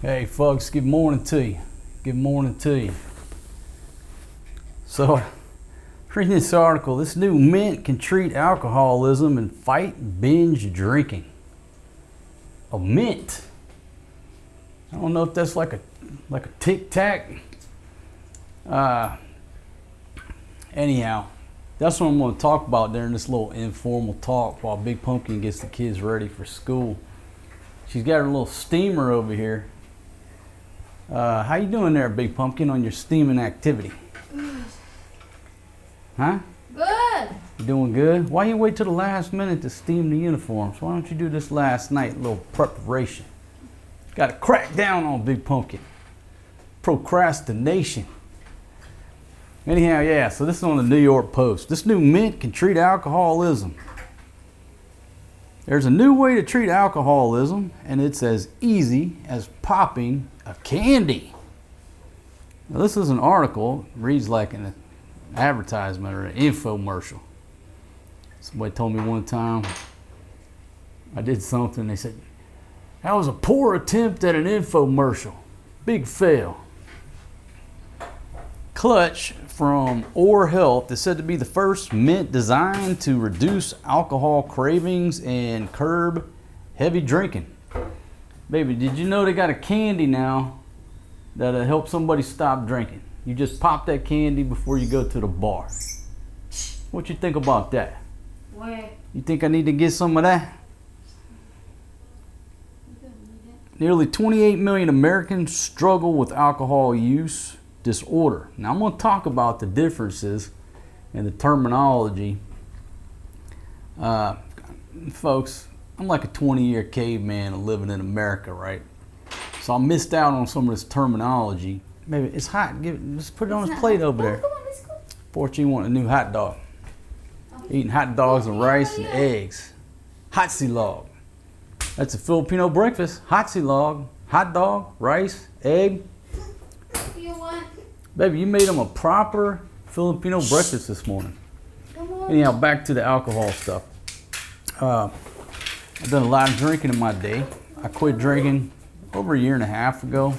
Hey folks, good morning to you. Good morning to you. So, reading this article, this new mint can treat alcoholism and fight binge drinking. A mint. I don't know if that's like a Tic Tac. Anyhow, that's what I'm going to talk about during this little informal talk while Big Pumpkin gets the kids ready for school. She's got her little steamer over here. How you doing there, Big Pumpkin, on your steaming activity? Good. Huh? Good. You doing good? Why you wait till the last minute to steam the uniforms? Why don't you do this last night, a little preparation? Got to crack down on Big Pumpkin. Procrastination. Anyhow, yeah, so this is on the New York Post. This new mint can treat alcoholism. There's a new way to treat alcoholism, and it's as easy as popping a candy. Now, this is an article, reads like an advertisement or an infomercial. Somebody told me one time I did something, they said, that was a poor attempt at an infomercial. Big fail. Clutch from Or Health is said to be the first mint designed to reduce alcohol cravings and curb heavy drinking. Baby, did you know they got a candy now that'll help somebody stop drinking? You just pop that candy before you go to the bar. What you think about that? Where? You think I need to get some of that? Nearly 28 million Americans struggle with alcohol use disorder. Now I'm going to talk about the differences in the terminology. Folks, I'm like a 20-year caveman living in America, right? So I missed out on some of this terminology. Maybe it's hot. Just put it on his plate over there. Fortunately, you want a new hot dog. Eating hot dogs and rice and eggs. Hot log. That's a Filipino breakfast. Hot log, hot dog, rice, egg. Baby, you made them a proper Filipino breakfast this morning. Anyhow, back to the alcohol stuff. I've done a lot of drinking in my day. I quit drinking over a year and a half ago.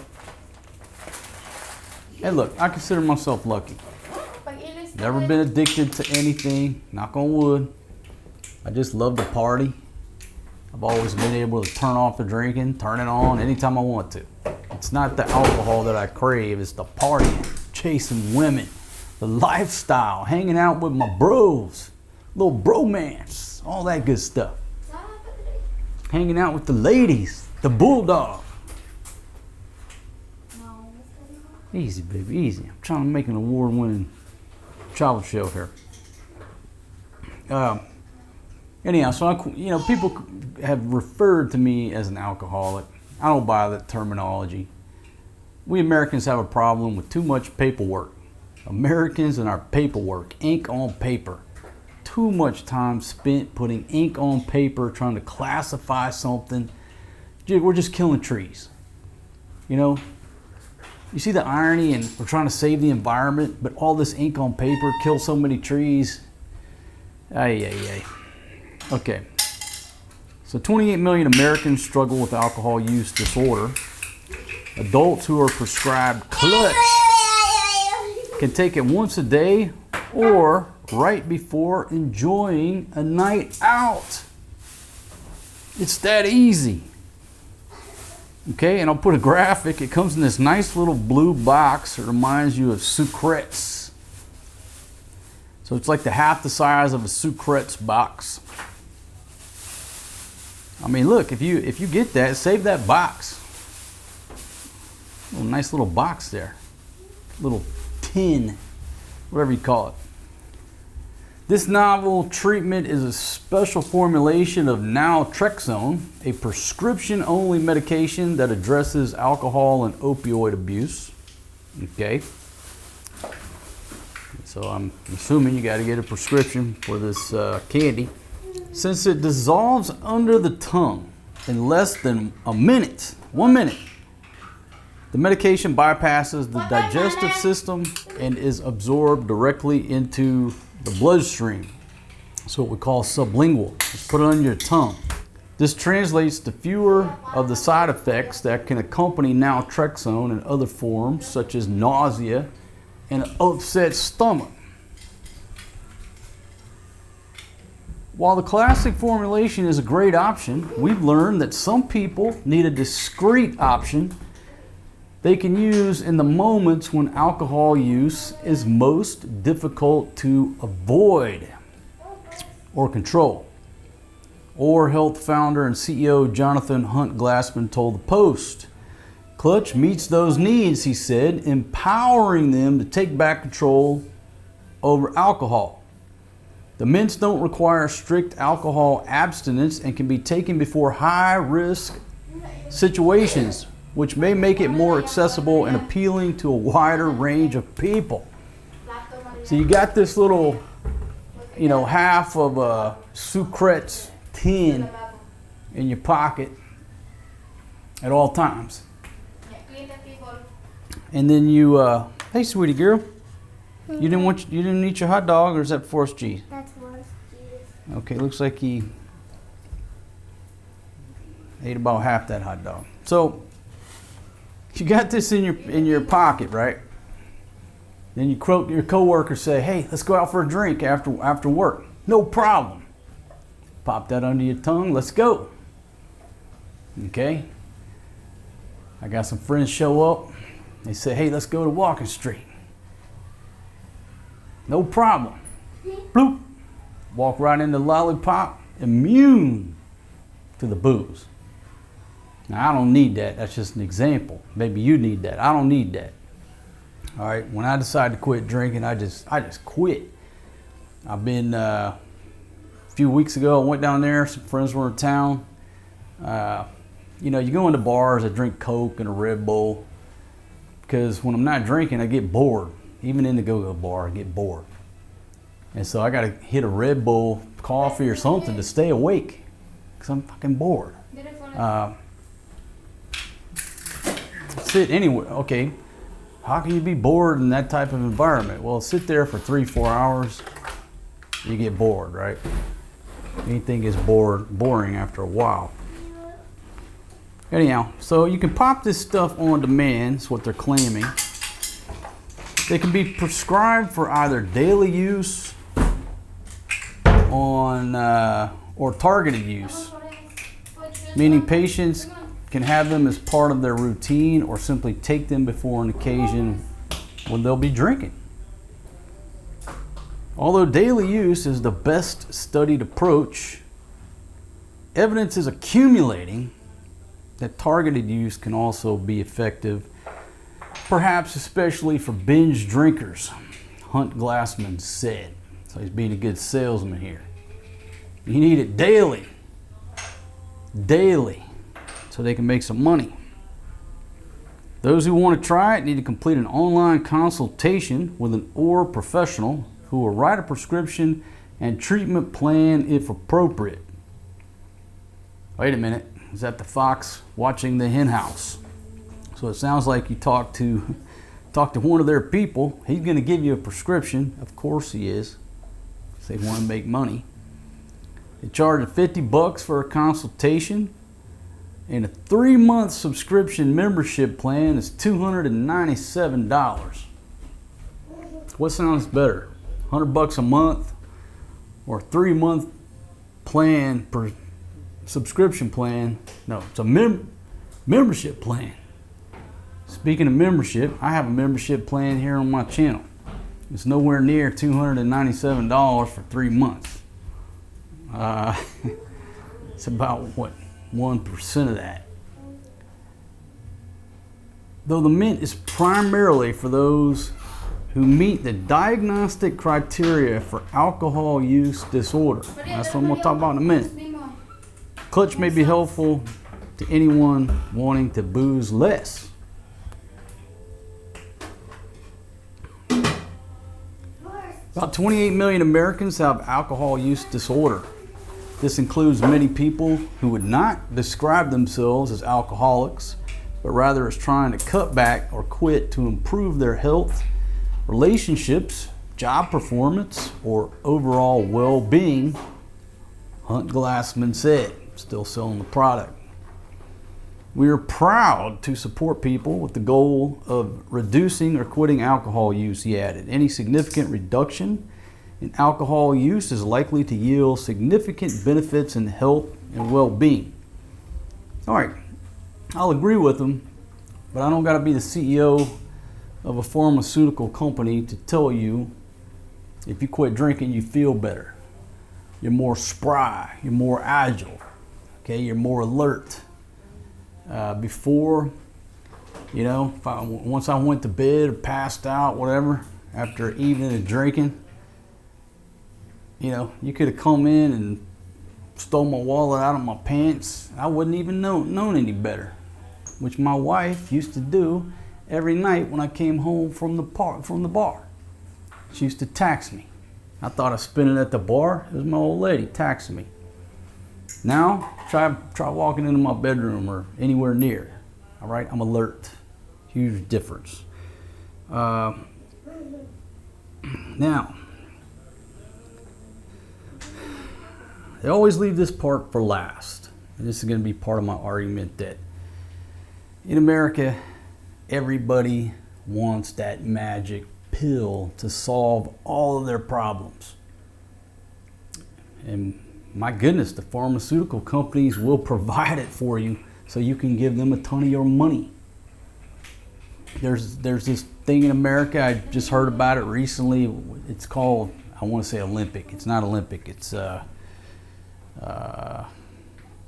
Hey, look, I consider myself lucky. Never been addicted to anything, knock on wood. I just love to party. I've always been able to turn off the drinking, turn it on anytime I want to. It's not the alcohol that I crave, it's the partying, chasing women, the lifestyle, hanging out with my bros, little bromance, all that good stuff. Hanging out with the ladies, the bulldog. Easy, baby, easy. I'm trying to make an award-winning travel show here. Anyhow, so people have referred to me as an alcoholic. I don't buy that terminology. We Americans have a problem with too much paperwork. Americans and our paperwork, ink on paper. Too much time spent putting ink on paper, trying to classify something. We're just killing trees. You know? You see the irony, and we're trying to save the environment, but all this ink on paper kills so many trees. Ay. Okay. So 28 million Americans struggle with alcohol use disorder. Adults who are prescribed Clutch can take it once a day or right before enjoying a night out. It's that easy. Okay, and I'll put a graphic. It comes in this nice little blue box. It reminds you of Sucrets. So it's like half the size of a Sucrets box. I mean, look, if you get that, save that box. Nice little box there. Little tin, whatever you call it. This novel treatment is a special formulation of naltrexone, a prescription-only medication that addresses alcohol and opioid abuse. Okay. So I'm assuming you got to get a prescription for this candy. Since it dissolves under the tongue in less than a minute, 1 minute, the medication bypasses the digestive system and is absorbed directly into the bloodstream. That's what we call sublingual. Just put it on your tongue. This translates to fewer of the side effects that can accompany naltrexone and other forms, such as nausea and an upset stomach. While the classic formulation is a great option, we've learned that some people need a discreet option they can use in the moments when alcohol use is most difficult to avoid or control. Or Health founder and CEO Jonathan Hunt Glassman told the Post, Clutch meets those needs, he said, empowering them to take back control over alcohol. The mints don't require strict alcohol abstinence and can be taken before high-risk situations, which may make it more accessible and appealing to a wider range of people. So you got this little, half of a Sucret's tin in your pocket at all times. And then you, hey sweetie girl, you didn't eat your hot dog, or is that forced cheese? That's forced cheese. Okay, looks like he ate about half that hot dog. So you got this in your pocket, right? Then your coworkers say, "Hey, let's go out for a drink after work." No problem. Pop that under your tongue. Let's go. Okay. I got some friends show up. They say, "Hey, let's go to Walking Street." No problem. Bloop. Walk right into lollipop, immune to the booze. Now, I don't need that. That's just an example. Maybe you need that. I don't need that. All right. When I decided to quit drinking, I just quit. I've been, a few weeks ago, I went down there. Some friends were in town. You go into bars, I drink Coke and a Red Bull. Because when I'm not drinking, I get bored. Even in the go-go bar, I get bored. And so I got to hit a Red Bull, coffee or something to stay awake. Because I'm fucking bored. Sit anywhere. Okay. How can you be bored in that type of environment? Well, sit there for 3-4 hours. You get bored, right? Anything is boring after a while. Anyhow, so you can pop this stuff on demand, is what they're claiming. They can be prescribed for either daily use or targeted use, meaning patients can have them as part of their routine or simply take them before an occasion when they'll be drinking. Although daily use is the best studied approach, evidence is accumulating that targeted use can also be effective, perhaps especially for binge drinkers, Hunt Glassman said. So he's being a good salesman here. You need it daily, so they can make some money. Those who want to try it need to complete an online consultation with an OR professional who will write a prescription and treatment plan if appropriate. Wait a minute, is that the fox watching the hen house? So it sounds like you talk to one of their people. He's going to give you a prescription. Of course he is. They want to make money. They charge $50 for a consultation, and a 3-month subscription membership plan is $297. What sounds better? $100 a month or a 3-month plan per subscription plan? No, it's a membership plan. Speaking of membership, I have a membership plan here on my channel. It's nowhere near $297 for 3 months. It's about, 1% of that. Though the mint is primarily for those who meet the diagnostic criteria for alcohol use disorder. That's what I'm going to talk about in a minute. Clutch may be helpful to anyone wanting to booze less. About 28 million Americans have alcohol use disorder. This includes many people who would not describe themselves as alcoholics, but rather as trying to cut back or quit to improve their health, relationships, job performance, or overall well-being, Hunt Glassman said. still selling the product. We are proud to support people with the goal of reducing or quitting alcohol use, he added. Any significant reduction in alcohol use is likely to yield significant benefits in health and well-being. All right, I'll agree with him, but I don't got to be the CEO of a pharmaceutical company to tell you if you quit drinking, you feel better. You're more spry, you're more agile, okay, you're more alert. Before, you know, once I went to bed or passed out, whatever, after an evening of drinking, you know, you could have come in and stole my wallet out of my pants. I wouldn't even known any better, which my wife used to do every night when I came home from the bar. She used to tax me. I thought I spent it at the bar. It was my old lady taxing me. Now, try walking into my bedroom or anywhere near. All right, I'm alert. Huge difference. Now, they always leave this part for last. And this is going to be part of my argument that in America, everybody wants that magic pill to solve all of their problems. And my goodness, the pharmaceutical companies will provide it for you so you can give them a ton of your money. There's this thing in America, I just heard about it recently. It's called, I want to say Olympic. It's not Olympic. It's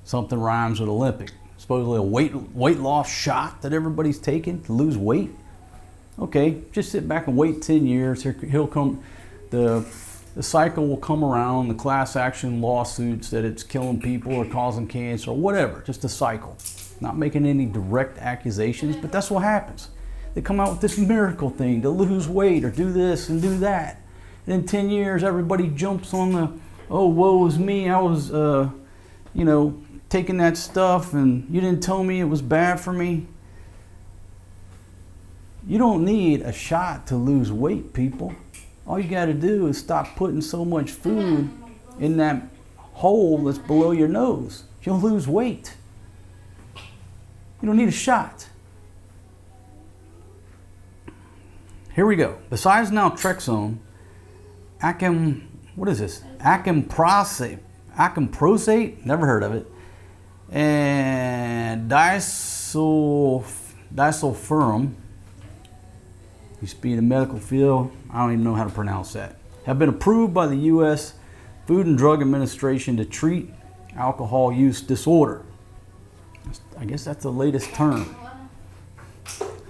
something rhymes with Olympic. Supposedly a weight loss shot that everybody's taking to lose weight. Okay, just sit back and wait 10 years. He'll come, the cycle will come around, the class action lawsuits that it's killing people or causing cancer or whatever, just a cycle. Not making any direct accusations, but that's what happens. They come out with this miracle thing to lose weight or do this and do that. And in 10 years, everybody jumps on the, oh, woe is me, I was, you know, taking that stuff and you didn't tell me it was bad for me. You don't need a shot to lose weight, people. All you got to do is stop putting so much food in that hole that's below your nose. You'll lose weight. You don't need a shot. Here we go. Besides naltrexone, acamprosate, never heard of it, and disulfiram, used to be in the medical field, I don't even know how to pronounce that, have been approved by the U.S. Food and Drug Administration to treat alcohol use disorder. I guess that's the latest term.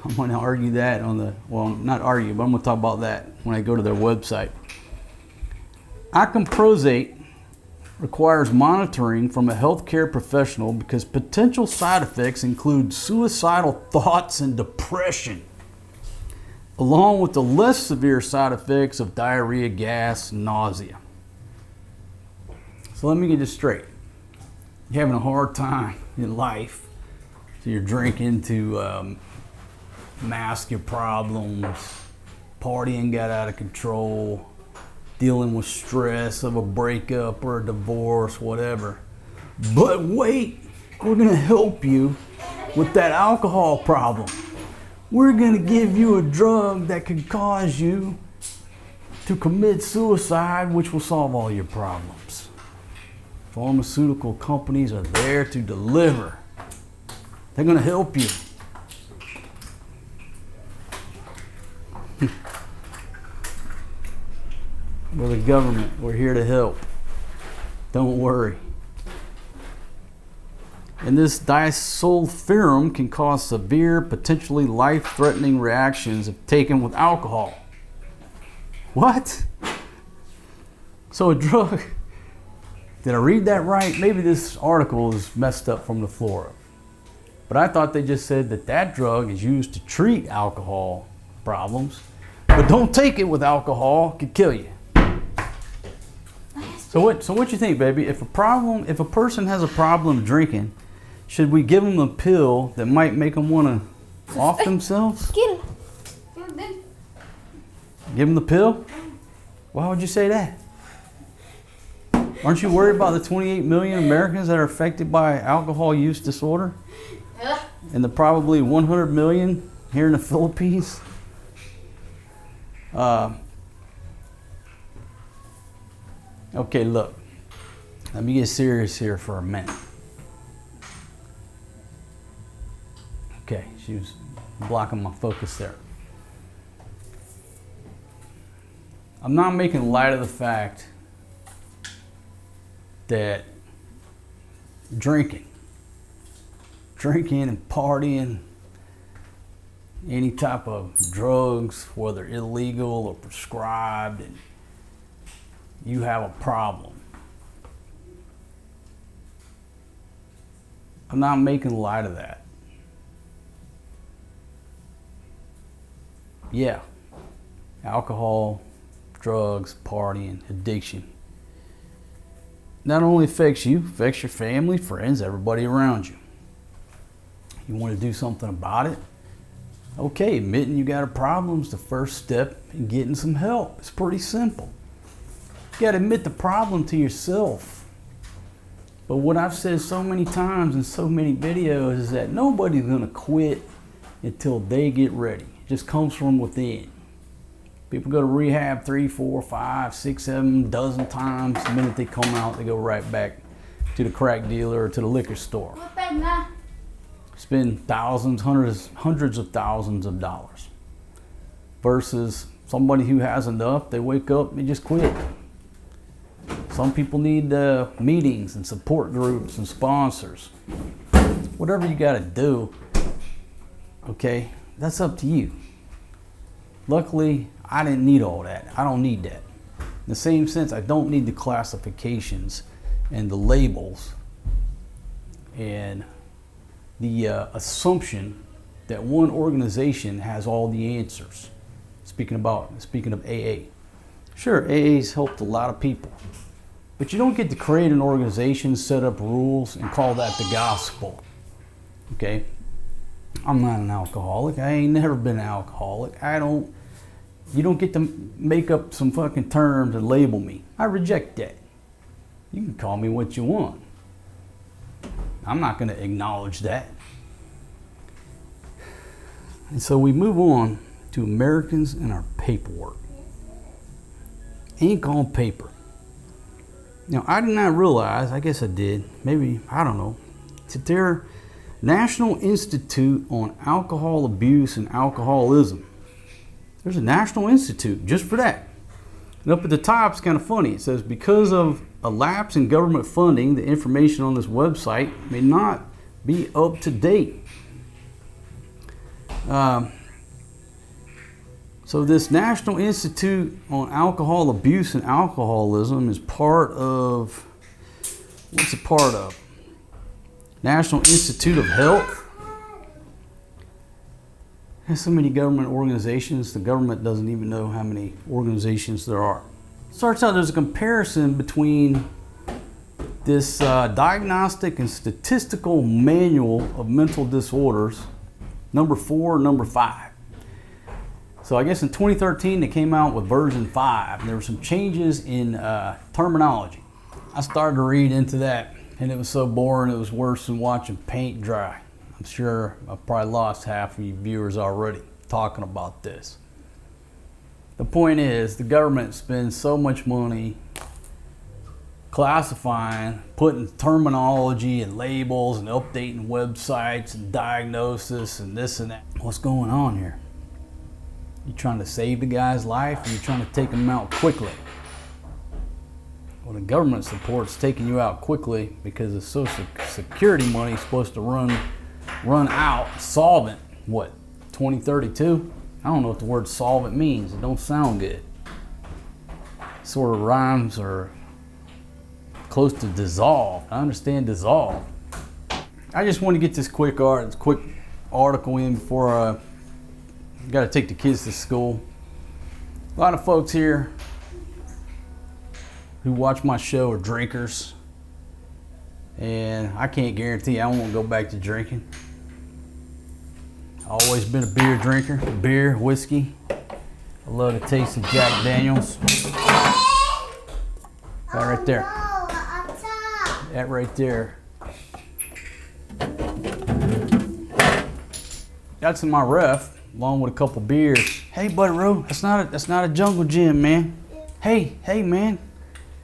I'm going to argue that on the, well, not argue, but I'm going to talk about that when I go to their website. Acamprosate requires monitoring from a healthcare professional because potential side effects include suicidal thoughts and depression, along with the less severe side effects of diarrhea, gas, and nausea. So let me get this straight. You're having a hard time in life, so you're drinking to mask your problems, partying got out of control, dealing with stress of a breakup or a divorce, whatever. But wait, we're gonna help you with that alcohol problem. We're gonna give you a drug that can cause you to commit suicide, which will solve all your problems. Pharmaceutical companies are there to deliver. They're gonna help you. We're the government. We're here to help. Don't worry. And this disulfiram can cause severe, potentially life-threatening reactions if taken with alcohol. What? So a drug, did I read that right? Maybe this article is messed up from the floor up. But I thought they just said that that drug is used to treat alcohol problems. But don't take it with alcohol, it could kill you. So what you think, baby? If a person has a problem drinking, should we give them a pill that might make them want to off themselves? Give them the pill? Why would you say that? Aren't you worried about the 28 million Americans that are affected by alcohol use disorder? And the probably 100 million here in the Philippines? Okay, look. Let me get serious here for a minute. Okay, she was blocking my focus there. I'm not making light of the fact that drinking and partying, any type of drugs, whether illegal or prescribed, and you have a problem. I'm not making light of that. Yeah, alcohol, drugs, partying, addiction not only affects you, affects your family, friends, everybody around you. You want to do something about it? Okay, admitting you got a problem is the first step in getting some help. It's pretty simple. You got to admit the problem to yourself. But what I've said so many times in so many videos is that nobody's going to quit until they get ready. It just comes from within. People go to rehab 3, 4, 5, 6, 7 dozen times. The minute they come out, they go right back to the crack dealer or to the liquor store. Spend thousands, hundreds of thousands of dollars. Versus somebody who has enough, they wake up and just quit. Some people need meetings and support groups and sponsors. Whatever you got to do, okay, that's up to you. Luckily, I didn't need all that. I don't need that. In the same sense, I don't need the classifications and the labels and the assumption that one organization has all the answers. Speaking of AA. Sure, AA's helped a lot of people. But you don't get to create an organization, set up rules, and call that the gospel. Okay? I'm not an alcoholic. I ain't never been an alcoholic. You don't get to make up some fucking terms and label me. I reject that. You can call me what you want. I'm not going to acknowledge that. And so we move on to Americans and our paperwork. Ink on paper. Now, I did not realize, I guess I did, maybe, I don't know, that their National Institute on Alcohol Abuse and Alcoholism. There's a National Institute just for that. And up at the top, it's kind of funny. It says, because of a lapse in government funding, the information on this website may not be up to date. So this National Institute on Alcohol Abuse and Alcoholism is part of, what's it part of? National Institute of Health. There's so many government organizations, the government doesn't even know how many organizations there are. Starts out, there's a comparison between this Diagnostic and Statistical Manual of Mental Disorders, number 4 and number 5. So I guess in 2013 they came out with version 5. There were some changes in terminology. I started to read into that and it was so boring it was worse than watching paint dry. I'm sure I've probably lost half of you viewers already talking about this. The point is, the government spends so much money classifying, putting terminology and labels and updating websites and diagnosis and this and that. What's going on here? You trying to save the guy's life, or you trying to take him out quickly? Well, the government supports taking you out quickly because the Social Security money is supposed to run out solvent, what, 2032? I don't know what the word solvent means. It don't sound good. Sort of rhymes are close to dissolve. I understand dissolve. I just want to get this quick article in before I got to take the kids to school. A lot of folks here who watch my show are drinkers, and I can't guarantee I won't go back to drinking. I've always been a beer drinker, beer, whiskey. I love the taste of Jack Daniels. Right there. That right there. That's in my ref, along with a couple beers. Hey, Buddy Rowe, that's not a jungle gym, man. Hey, man.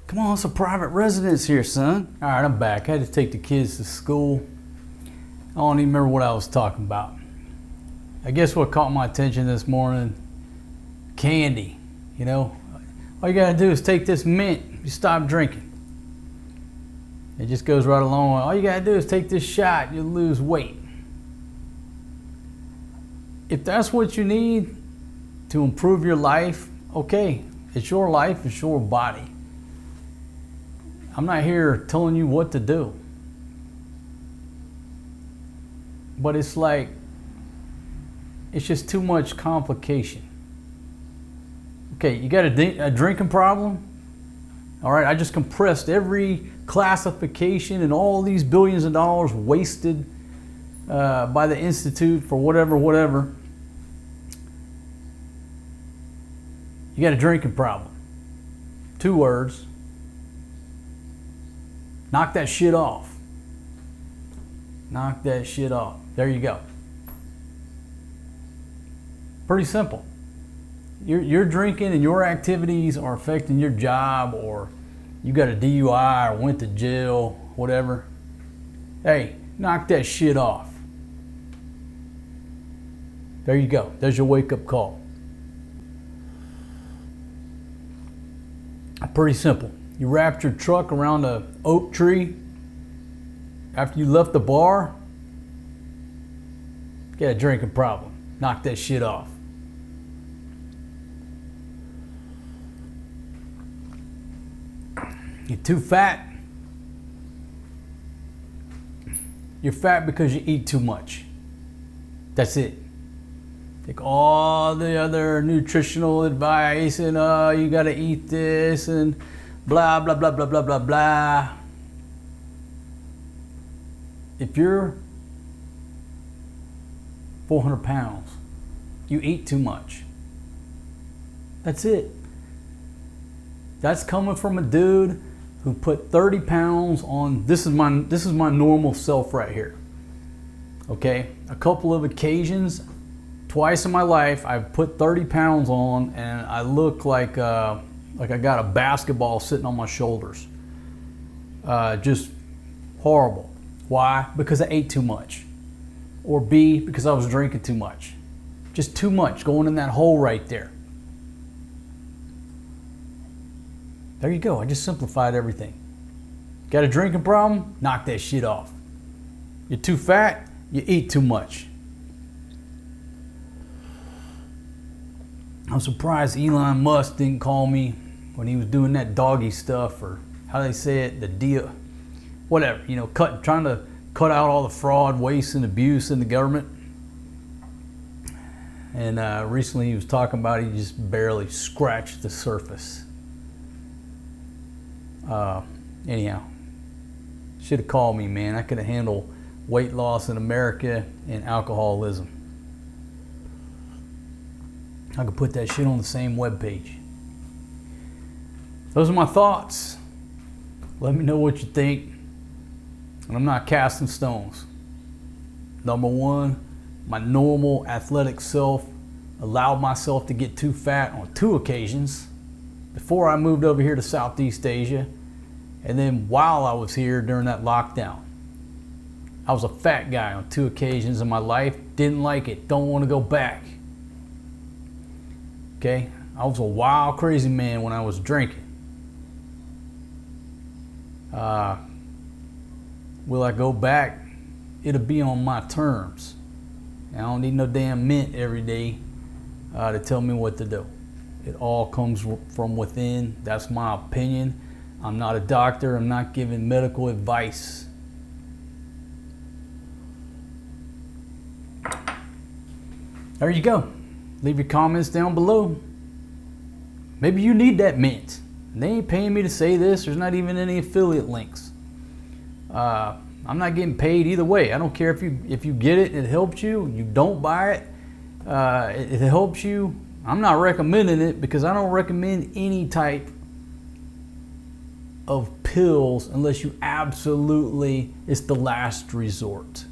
Come on, it's a private residence here, son. All right, I'm back. I had to take the kids to school. I don't even remember what I was talking about. I guess what caught my attention this morning, candy, you know. All you gotta do is take this mint, you stop drinking. It just goes right along. All you gotta do is take this shot, you'll lose weight. If that's what you need to improve your life, okay, it's your life, it's your body. I'm not here telling you what to do. But it's like, it's just too much complication. Okay, you got a drinking problem? All right, I just compressed every classification and all these billions of dollars wasted by the Institute for whatever. You got a drinking problem. 2 words. Knock that shit off. Knock that shit off. There you go. Pretty simple. You're drinking and your activities are affecting your job, or you got a DUI or went to jail, whatever. Hey, knock that shit off. There you go. There's your wake-up call. Pretty simple. You wrapped your truck around an oak tree after you left the bar. You got a drinking problem. Knock that shit off. You're too fat. You're fat because you eat too much. That's it. Take all the other nutritional advice and you gotta eat this and blah, blah, blah, blah, blah, blah, blah. If you're 400 pounds, you eat too much. That's it. That's coming from a dude who put 30 pounds on. This is my normal self right here. Okay, a couple of occasions, twice in my life, I've put 30 pounds on and I look like I got a basketball sitting on my shoulders. Just horrible. Why? Because I ate too much. Or B, because I was drinking too much. Just too much going in that hole right there. There you go. I just simplified everything. Got a drinking problem? Knock that shit off. You're too fat? You eat too much. I'm surprised Elon Musk didn't call me when he was doing that doggy stuff, or how they say it, the deal, whatever, you know, trying to cut out all the fraud, waste, and abuse in the government. And recently he was talking about he just barely scratched the surface. Anyhow, should have called me, man. I could have handled weight loss in America and alcoholism. I could put that shit on the same webpage. Those are my thoughts. Let me know what you think. And I'm not casting stones. Number one, my normal athletic self allowed myself to get too fat on 2 occasions before I moved over here to Southeast Asia, and then while I was here during that lockdown. I was a fat guy on 2 occasions in my life. Didn't like it. Don't want to go back. Okay? I was a wild, crazy man when I was drinking. Will I go back? It'll be on my terms. I don't need no damn mint every day to tell me what to do. It all comes from within. That's my opinion. I'm not a doctor. I'm not giving medical advice. There you go. Leave your comments down below. Maybe you need that mint. They ain't paying me to say this. There's not even any affiliate links. I'm not getting paid either way. I don't care if you get it, it helps you. You don't buy it, it helps you. I'm not recommending it because I don't recommend any type of pills unless you absolutely, it's the last resort.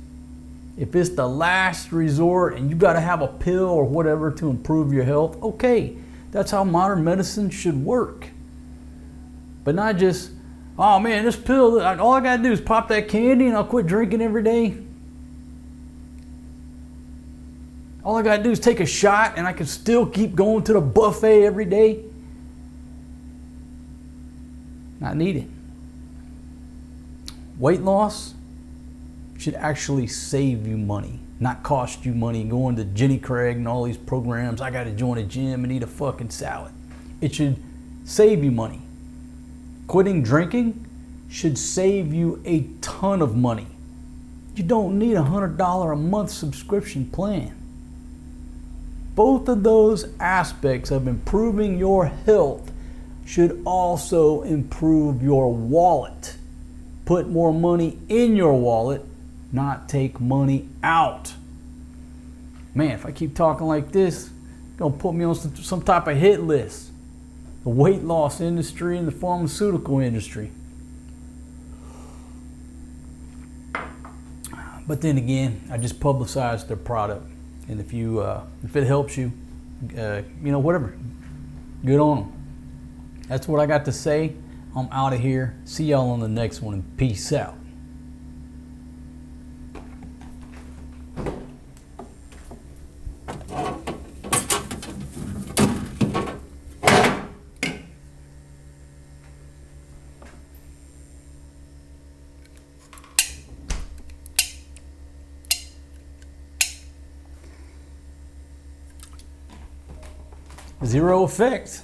If it's the last resort and you got to have a pill or whatever to improve your health, okay, that's how modern medicine should work. But not just, oh man, this pill, all I got to do is pop that candy and I'll quit drinking every day. All I got to do is take a shot and I can still keep going to the buffet every day. Not needed. Weight loss should actually save you money, not cost you money. Going to Jenny Craig and all these programs, I got to join a gym and eat a fucking salad. It should save you money. Quitting drinking should save you a ton of money. You don't need a $100 a month subscription plan. Both of those aspects of improving your health should also improve your wallet. Put more money in your wallet, not take money out. Man, if I keep talking like this, it's gonna put me on some type of hit list. The weight loss industry and the pharmaceutical industry. But then again, I just publicized their product. And if it helps you, whatever, good on them. That's what I got to say. I'm out of here. See y'all on the next one. Peace out. Zero effect.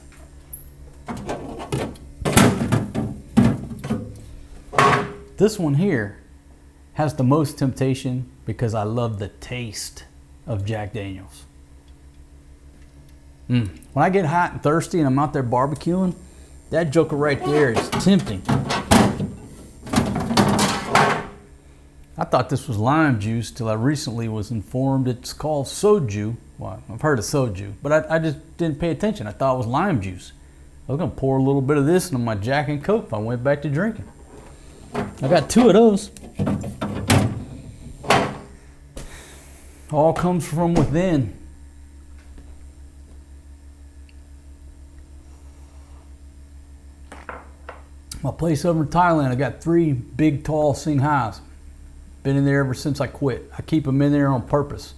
This one here has the most temptation because I love the taste of Jack Daniels. When I get hot and thirsty and I'm out there barbecuing, that joker right there is tempting. I thought this was lime juice till I recently was informed it's called soju. Well, I've heard of soju, but I just didn't pay attention. I thought it was lime juice. I was gonna pour a little bit of this into my Jack and Coke if I went back to drinking. I got 2 of those. All comes from within. My place over in Thailand, I got 3 big, tall Singhais. Been in there ever since I quit. I keep them in there on purpose.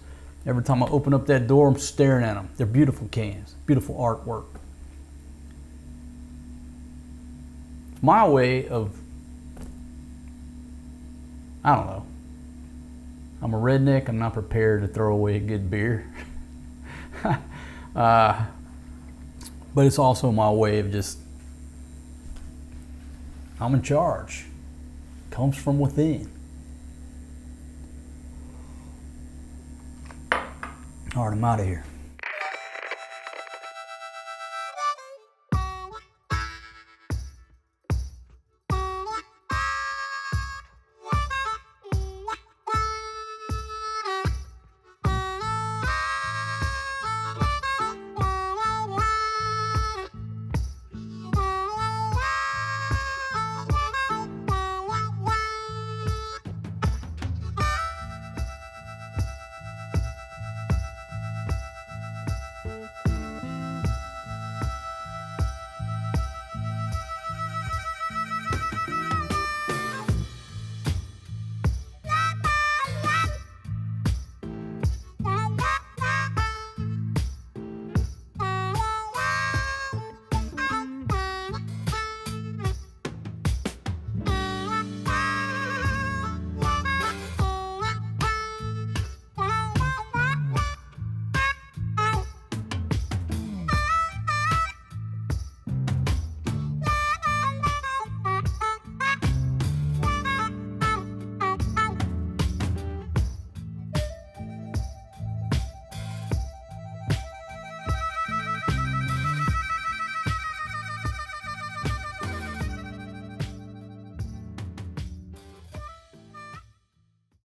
Every time I open up that door, I'm staring at them. They're beautiful cans, beautiful artwork. It's my way of, I don't know. I'm a redneck. I'm not prepared to throw away a good beer. But it's also my way of just, I'm in charge. It comes from within. All right, I'm out of here.